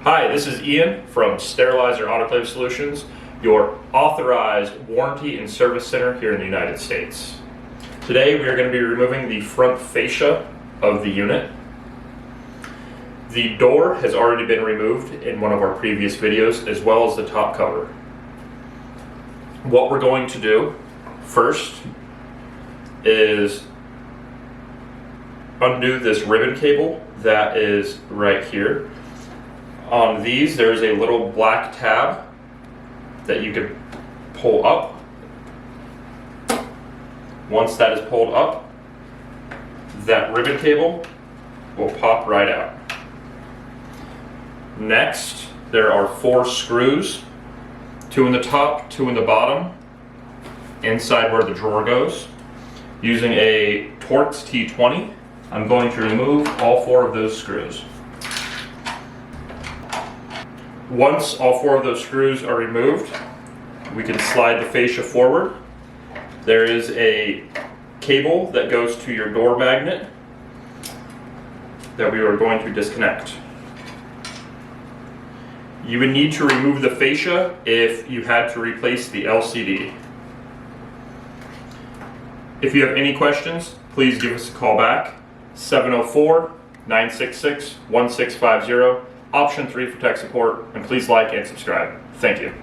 Hi, this is Ian from Sterilizer Autoclave Solutions, your authorized warranty and service center here in the United States. Today we are going to be removing the front fascia of the unit. The door has already been removed in one of our previous videos, as well as the top cover. What we're going to do first is undo this ribbon cable that is right here. On these, there's a little black tab that you can pull up. Once that is pulled up, that ribbon cable will pop right out. Next, there are 4 screws, 2 in the top, 2 in the bottom, inside where the drawer goes. Using a Torx T20, I'm going to remove all 4 of those screws. Once all 4 of those screws are removed, we can slide the fascia forward. There is a cable that goes to your door magnet that we are going to disconnect. You would need to remove the fascia if you had to replace the LCD. If you have any questions, please give us a call back. 704-966-1650, option 3 for tech support, and please like and subscribe. Thank you.